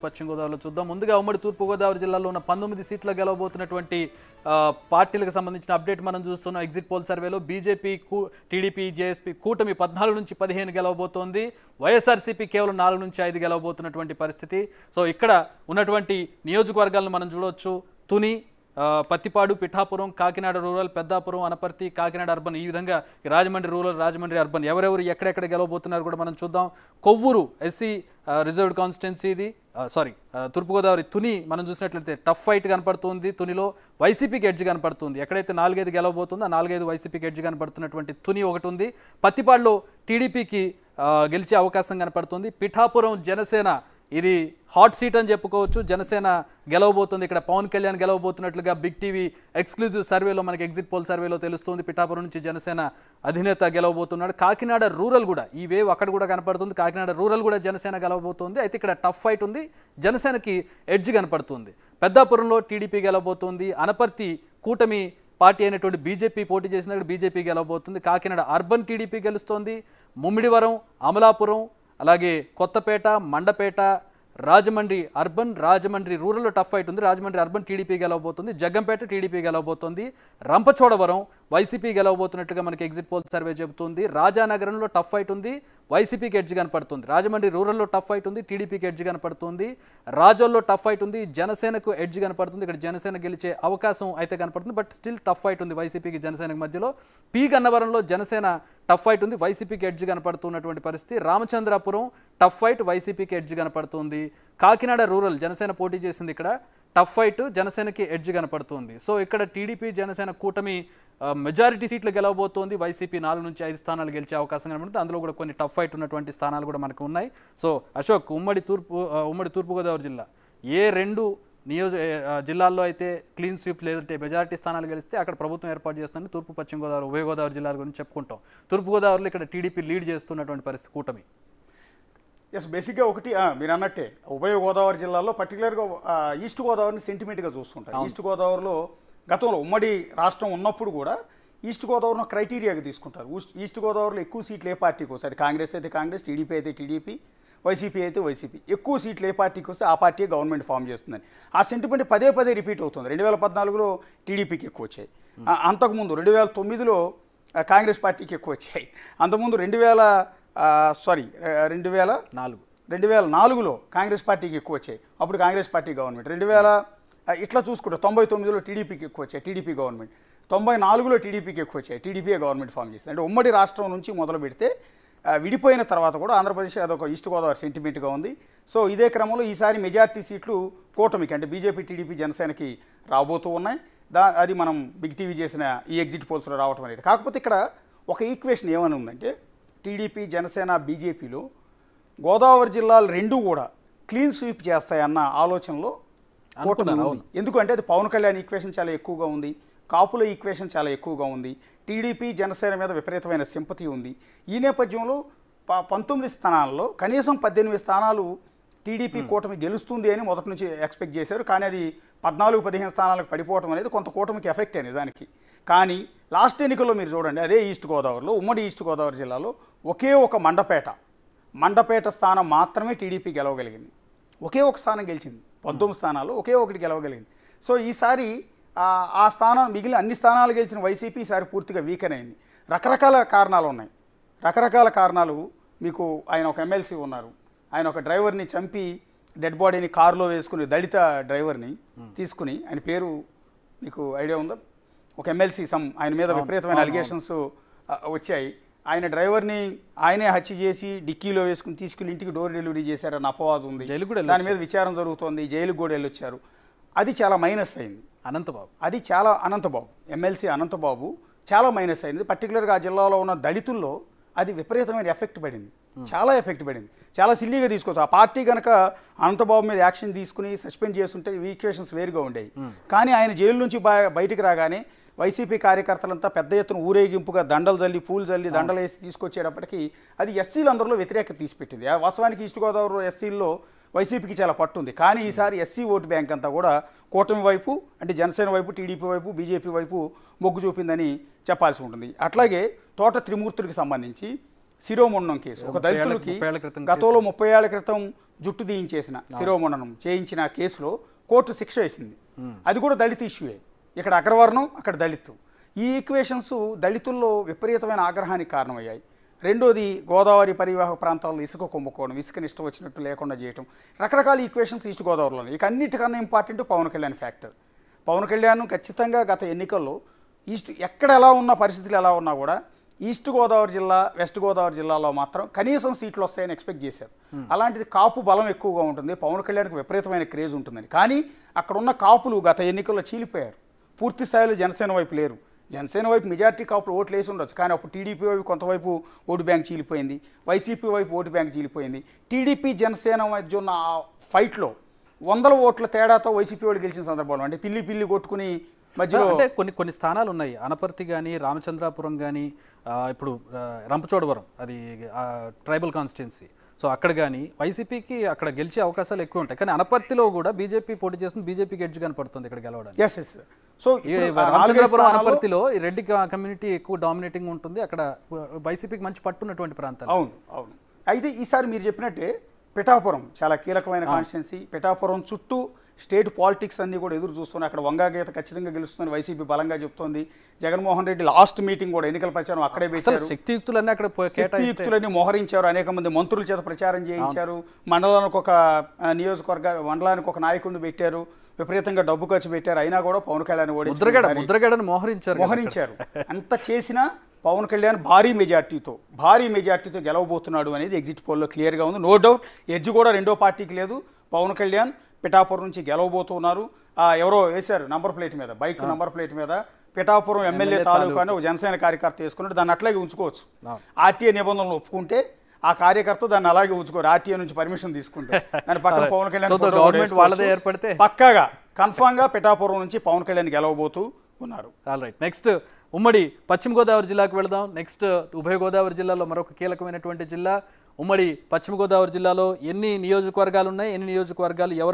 పశ్చిమ గోదావరిలో చూద్దాం. ముందుగా ఉమ్మడి తూర్పుగోదావరి జిల్లాలో ఉన్న 19 సీట్ల గెలవబోతున్నటువంటి పార్టీలకు సంబంధించిన అప్డేట్ మనం చూస్తున్నాం. ఎగ్జిట్ పోల్ సర్వేలో బీజేపీ, టీడీపీ, జేఎస్పీ కూటమి 14 నుంచి 15 గెలవబోతోంది. వైఎస్ఆర్సీపీ కేవలం 4 నుంచి 5 గెలవబోతున్నటువంటి పరిస్థితి. సో ఇక్కడ ఉన్నటువంటి నియోజకవర్గాలను మనం చూడవచ్చు. తుని, పత్తిపాడు, పిఠాపురం, కాకినాడ రూరల్, పెద్దాపురం, అనపర్తి, కాకినాడ అర్బన్, ఈ విధంగా రాజమండ్రి రూరల్, రాజమండ్రి అర్బన్ ఎవరెవరు ఎక్కడెక్కడ గెలవబోతున్నారు కూడా మనం చూద్దాం. కొవ్వూరు ఎస్సీ రిజర్వ్డ్ కాన్స్టిట్యున్సీ ఇది, తూర్పుగోదావరి తుని మనం చూసినట్లయితే టఫ్ ఫైట్ కనపడుతుంది. తునిలో వైసీపీకి ఎడ్జ్ కనపడుతుంది. ఎక్కడైతే 4-5 గెలవబోతుందో ఆ 4-5 వైసీపీకి ఎడ్జ్ కనపడుతున్నటువంటి తుని ఒకటి ఉంది. పత్తిపాడులో టీడీపీకి గెలిచే అవకాశం కనపడుతుంది. పిఠాపురం జనసేన, ఇది హాట్ సీట్ అని చెప్పుకోవచ్చు. జనసేన గెలవబోతుంది. ఇక్కడ పవన్ కళ్యాణ్ గెలవబోతున్నట్లుగా బిగ్ టీవీ ఎక్స్క్లూజివ్ సర్వేలో మనకి ఎగ్జిట్ పోల్ సర్వేలో తెలుస్తుంది. పిఠాపురం నుంచి జనసేన అధినేత గెలవబోతున్నాడు. కాకినాడ రూరల్ కూడా ఈ వేవ్ అక్కడ కూడా కనపడుతుంది. కాకినాడ రూరల్ కూడా జనసేన గెలవబోతుంది. అయితే ఇక్కడ టఫ్ ఫైట్ ఉంది. జనసేనకి ఎడ్జ్ కనపడుతుంది. పెద్దాపురంలో టీడీపీ గెలవబోతుంది. అనపర్తి కూటమి పార్టీ అయినటువంటి బీజేపీ పోటీ చేసిన బీజేపీ గెలవబోతుంది. కాకినాడ అర్బన్ టీడీపీ గెలుస్తోంది. ముమ్మిడివరం, అమలాపురం, అలాగే కొత్తపేట, మండపేట, రాజమండ్రి అర్బన్, రాజమండ్రి రూరల్లో టఫ్ ఫైట్ ఉంది. రాజమండ్రి అర్బన్ టీడీపీ గెలవబోతుంది. జగ్గంపేట టీడీపీ గెలవబోతుంది. రంపచోడవరం వైసీపీ గెలవబోతున్నట్టుగా మనకి ఎగ్జిట్ పోల్ సర్వే చెబుతుంది. రాజానగరంలో టఫ్ ఫైట్ ఉంది. వైసీపీకి ఎడ్జ్ కనపడుతుంది. రాజమండ్రి రూరల్లో టఫ్ ఫైట్ ఉంది. టీడీపీకి ఎడ్జ్ కనపడుతుంది. రాజోల్లో టఫ్ ఫైట్ ఉంది. జనసేనకు ఎడ్జ్ కనపడుతుంది. ఇక్కడ జనసేన గెలిచే అవకాశం అయితే కనపడుతుంది. బట్ స్టిల్ టఫ్ ఫైట్ ఉంది వైసీపీకి జనసేనకు మధ్యలో. పి గన్నవరంలో జనసేన టఫ్ ఫైట్ ఉంది. వైసీపీకి ఎడ్జ్ కనపడుతున్నటువంటి పరిస్థితి. రామచంద్రాపురం టఫ్ ఫైట్, వైసీపీకి ఎడ్జ్ కనపడుతుంది. కాకినాడ రూరల్ జనసేన పోటీ చేసింది. ఇక్కడ టఫ్ ఫైట్, జనసేనకి ఎడ్జ్ కనపడుతుంది. సో ఇక్కడ టీడీపీ జనసేన కూటమి మెజారిటీ సీట్లు గెలవబోతోంది. వైసీపీ 4 నుంచి 5 స్థానాలు గెలిచే అవకాశం కనబడుతుంది. అందులో కూడా కొన్ని టఫ్ ఫైట్ ఉన్నటువంటి స్థానాలు కూడా మనకు ఉన్నాయి. సో అశోక్, ఉమ్మడి తూర్పుగోదావరి జిల్లా ఏ 2 జిల్లాల్లో అయితే క్లీన్ స్వీప్ లేదంటే మెజారిటీ స్థానాలు గెలిస్తే అక్కడ ప్రభుత్వం ఏర్పాటు చేస్తుందని తూర్పు పశ్చిమ గోదావరి, ఉభయ గోదావరి జిల్లాల గురించి చెప్పుకుంటాం. తూర్పుగోదావరిలో ఇక్కడ టీడీపీ లీడ్ చేస్తున్నటువంటి పరిస్థితి కూటమి. ఎస్, బేసిక్గా ఒకటి మీరు అన్నట్టే ఉభయ గోదావరి జిల్లాలో పర్టికులర్గా ఈస్ట్ గోదావరిని సెంటిమెంట్గా చూస్తుంటారు. ఈస్ట్ గోదావరిలో గతంలో ఉమ్మడి రాష్ట్రం ఉన్నప్పుడు కూడా ఈస్ట్ గోదావరిలో క్రైటీరియాగా తీసుకుంటారు. ఈస్ట్ గోదావరిలో ఎక్కువ సీట్లు ఏ పార్టీకి వస్తాయి, అది కాంగ్రెస్ అయితే కాంగ్రెస్, టీడీపీ అయితే టీడీపీ, వైసీపీ అయితే వైసీపీ, ఎక్కువ సీట్లు ఏ పార్టీకి వస్తే ఆ పార్టీ గవర్నమెంట్ ఫామ్ చేస్తుందని ఆ సెంటిమెంట్ పదే రిపీట్ అవుతుంది. 2014లో టీడీపీకి ఎక్కువ వచ్చాయి. అంతకుముందు 2009లో కాంగ్రెస్ పార్టీకి ఎక్కువ వచ్చాయి. అంతకుముందు 2004లో కాంగ్రెస్ పార్టీకి ఎక్కువ వచ్చాయి. అప్పుడు కాంగ్రెస్ పార్టీ గవర్నమెంట్. ఇట్లా చూసుకుంటే 99లో టీడీపీకి ఎక్కువ వచ్చాయి, టీడీపీ గవర్నమెంట్. 94లో టీడీపీకి ఎక్కువ వచ్చాయి, టీడీపీ గవర్నమెంట్ ఫామ్ చేసింది. అంటే ఉమ్మడి రాష్ట్రం నుంచి మొదలు పెడితే విడిపోయిన తర్వాత కూడా ఆంధ్రప్రదేశ్ అదొక ఈస్ట్ గోదావరి సెంటిమెంట్గా ఉంది. సో ఇదే క్రమంలో ఈసారి మెజార్టీ సీట్లు కూటమికి అంటే బీజేపీ, టీడీపీ, జనసేనకి రాబోతూ ఉన్నాయి. అది మనం బిగ్ టీవీ చేసిన ఈ ఎగ్జిట్ పోల్స్లో రావటం అనేది. కాకపోతే ఇక్కడ ఒక ఈక్వేషన్ ఏమని ఉందంటే టీడీపీ, జనసేన, బీజేపీలో గోదావరి జిల్లాలు 2 కూడా క్లీన్ స్వీప్ చేస్తాయన్న ఆలోచనలో కూటమి ఉంది. ఎందుకంటే అది పవన్ కళ్యాణ్ ఈక్వేషన్ చాలా ఎక్కువగా ఉంది, కాపుల ఈక్వేషన్ చాలా ఎక్కువగా ఉంది, టీడీపీ, జనసేన మీద విపరీతమైన సింపతి ఉంది. ఈ నేపథ్యంలో 19 స్థానాల్లో కనీసం 18 స్థానాలు టీడీపీ కూటమి గెలుస్తుంది అని మొదటి నుంచి ఎక్స్పెక్ట్ చేశారు. కానీ అది 14-15 స్థానాలకు పడిపోవడం అనేది కొంత కూటమికి ఎఫెక్టే నిజానికి. కానీ లాస్ట్ ఎన్నికల్లో మీరు చూడండి, అదే ఈస్ట్ గోదావరిలో, ఉమ్మడి ఈస్ట్ గోదావరి జిల్లాలో ఒకే ఒక మండపేట స్థానం మాత్రమే టీడీపీ గెలవగలిగింది. ఒకే ఒక స్థానం గెలిచింది. 19 స్థానాల్లో ఒకే ఒకటి గెలవగలిగింది. సో ఈసారి ఆ స్థానం మిగిలిన అన్ని స్థానాలు గెలిచిన వైసీపీ ఈసారి పూర్తిగా వీకెన్ అయింది. రకరకాల కారణాలు ఉన్నాయి. రకరకాల కారణాలు మీకు ఆయన ఒక ఎమ్మెల్సీ ఉన్నారు, ఆయన ఒక డ్రైవర్ని చంపి డెడ్ బాడీని కారులో వేసుకుని దళిత డ్రైవర్ని తీసుకుని, ఆయన పేరు మీకు ఐడియా ఉందా, ఒక ఎమ్మెల్సీ ఆయన మీద విపరీతమైన అలిగేషన్స్ వచ్చాయి. ఆయన డ్రైవర్ని ఆయనే హత్య చేసి డిక్కీలో వేసుకుని తీసుకుని ఇంటికి డోర్ డెలివరీ చేశారన్న అపవాదం ఉంది. దాని మీద విచారణ జరుగుతోంది. జైలుకు కూడా వెళ్ళొచ్చారు. అది చాలా మైనస్ అయింది. అనంతబాబు ఎమ్మెల్సీ అనంతబాబు చాలా మైనస్ అయింది. పర్టికులర్గా ఆ జిల్లాలో ఉన్న దళితుల్లో అది విపరీతమైన ఎఫెక్ట్ పడింది. చాలా ఎఫెక్ట్ పడింది. చాలా సిల్లీగా తీసుకోవచ్చు. ఆ పార్టీ కనుక అనంతబాబు మీద యాక్షన్ తీసుకుని సస్పెండ్ చేస్తుంటే ఈక్వేషన్స్ వేరుగా ఉండేవి. కానీ ఆయన జైలు నుంచి బయటికి రాగానే వైసీపీ కార్యకర్తలంతా పెద్ద ఎత్తున ఊరేగింపుగా దండలు జల్లి, పూలు జల్లి, దండలు వేసి తీసుకొచ్చేటప్పటికి అది ఎస్సీలందరిలో వ్యతిరేకత తీసిపెట్టింది. వాస్తవానికి ఈస్ట్ గోదావరిలో ఎస్సీల్లో వైసీపీకి చాలా పట్టుంది. కానీ ఈసారి ఎస్సీ ఓటు బ్యాంక్ అంతా కూడా కూటమి వైపు అంటే జనసేన వైపు, టీడీపీ వైపు, బీజేపీ వైపు మొగ్గు చూపిందని చెప్పాల్సి ఉంటుంది. అట్లాగే తోట త్రిమూర్తులకు సంబంధించి శిరోముండనం కేసు, ఒక దళితులకి 30 ఏళ్ల క్రితం గతంలో 30 ఏళ్ల క్రితం జుట్టు తీయించేసిన శిరోముండనం చేయించిన కేసులో కోర్టు శిక్ష వేసింది. అది కూడా దళిత ఇష్యూయే. ఇక్కడ అగ్రవర్ణం, అక్కడ దళితు. ఈ ఈక్వేషన్స్ దళితుల్లో విపరీతమైన ఆగ్రహానికి కారణమయ్యాయి. రెండోది గోదావరి పరివాహక ప్రాంతాల్లో ఇసుక కుంభకోణం, ఇసుకని ఇష్టం వచ్చినట్టు లేకుండా చేయటం, రకరకాల ఈక్వేషన్స్ ఈస్ట్ గోదావరిలో. ఇక అన్నిటికన్నా ఇంపార్టెంట్ పవన్ కళ్యాణ్ ఫ్యాక్టర్. పవన్ కళ్యాణ్ ఖచ్చితంగా గత ఎన్నికల్లో ఈస్ట్ ఎక్కడ ఎలా ఉన్న పరిస్థితులు ఎలా ఉన్నా కూడా ఈస్ట్ గోదావరి జిల్లా, వెస్ట్ గోదావరి జిల్లాలో మాత్రం కనీసం సీట్లు వస్తాయని ఎక్స్పెక్ట్ చేశారు. అలాంటిది కాపు బలం ఎక్కువగా ఉంటుంది, పవన్ కళ్యాణ్కి విపరీతమైన క్రేజ్ ఉంటుందని. కానీ అక్కడ ఉన్న కాపులు గత ఎన్నికల్లో చీలిపోయారు. పూర్తి స్థాయిలో జనసేన వైపు లేరు. జనసేన వైపు మెజారిటీ కాపులు ఓట్లు వేసి ఉండొచ్చు, కానీ అప్పుడు టీడీపీ వైపు కొంతవైపు ఓటు బ్యాంక్ చీలిపోయింది, వైసీపీ వైపు ఓటు బ్యాంక్ చీలిపోయింది. టీడీపీ జనసేన మధ్య ఉన్న ఆ ఫైట్లో 100 ఓట్ల తేడాతో వైసీపీ వాళ్ళు గెలిచిన సందర్భంలో, అంటే పిల్లి కొట్టుకుని మధ్యలో అంటే కొన్ని స్థానాలు ఉన్నాయి. అనపర్తి కానీ, రామచంద్రాపురం కానీ, ఇప్పుడు రంపచోడవరం అది ట్రైబల్ కాన్స్టిట్యున్సీ. సో అక్కడ కానీ వైసీపీకి అక్కడ గెలిచే అవకాశాలు ఎక్కువ ఉంటాయి. కానీ అనపర్తిలో కూడా బీజేపీ పోటీ చేస్తుంది, బీజేపీకి ఎడ్జ్ కనపడుతుంది ఇక్కడ గెలవడానికి. ఎస్. సో రామచంద్రపురం, అనపర్తిలో ఈ రెడ్డి కమ్యూనిటీ ఎక్కువ డామినేటింగ్ ఉంటుంది. అక్కడ వైసీపీకి మంచి పట్టున్నటువంటి ప్రాంతాలు. అవును. అయితే ఈసారి మీరు చెప్పినట్టే పిఠాపురం చాలా కీలకమైన కాన్స్టిట్యున్సీ. పిఠాపురం చుట్టూ స్టేట్ పాలిటిక్స్ అన్నీ కూడా ఎదురు చూస్తున్నాయి. అక్కడ వంగాగీత ఖచ్చితంగా గెలుస్తుందని వైసీపీ బలంగా చెప్తోంది. జగన్మోహన్ రెడ్డి లాస్ట్ మీటింగ్ కూడా ఎన్నికల ప్రచారం అక్కడే పెట్టారు. శక్తియుక్తులన్నీ అక్కడ శక్తియుక్తులన్నీ మోహరించారు. అనేక మంది మంత్రుల చేత ప్రచారం చేయించారు. మండలానికి ఒక మండలానికి ఒక నాయకుడిని పెట్టారు. విపరీతంగా డబ్బు ఖర్చు పెట్టారు. అయినా కూడా పవన్ కళ్యాణ్ ముద్రగడను మోహరించారు. అంత చేసినా పవన్ కళ్యాణ్ భారీ మెజార్టీతో గెలవబోతున్నాడు అనేది ఎగ్జిట్ పోల్లో క్లియర్గా ఉంది. నో డౌట్ ఎడ్జ్ కూడా రెండో పార్టీకి లేదు. పవన్ కళ్యాణ్ పిఠాపురం నుంచి గెలవబోతున్నారు. ఎవరో వేశారు నంబర్ ప్లేట్ మీద, బైక్ నంబర్ ప్లేట్ మీద పిఠాపురం ఎమ్మెల్యే తాలూకా అని ఒక జనసేన కార్యకర్త వేసుకున్నట్టు దాన్ని అట్లాగే ఉంచుకోవచ్చు. ఆర్టీఏ నిబంధనలు ఒప్పుకుంటే ఆ కార్యకర్త దాన్ని అలాగే ఉంచుకోరు. ఆర్టీఏ నుంచి పర్మిషన్ తీసుకుంటే దాని పక్కన పవన్ కళ్యాణ్ పక్కాగా కన్ఫామ్గా పిఠాపురం నుంచి పవన్ కళ్యాణ్ గెలవబోతూ ఉన్నారు. ఆల్రైట్, నెక్స్ట్ ఉమ్మడి పశ్చిమ గోదావరి జిల్లాకు వెళదాం. నెక్స్ట్ ఉభయ గోదావరి జిల్లాలో మరొక కీలకమైనటువంటి జిల్లా. ఉమ్మడి పశ్చిమ గోదావరి జిల్లాలో ఎన్ని నియోజకవర్గాలు ఉన్నాయి, ఎన్ని నియోజకవర్గాలు ఎవరు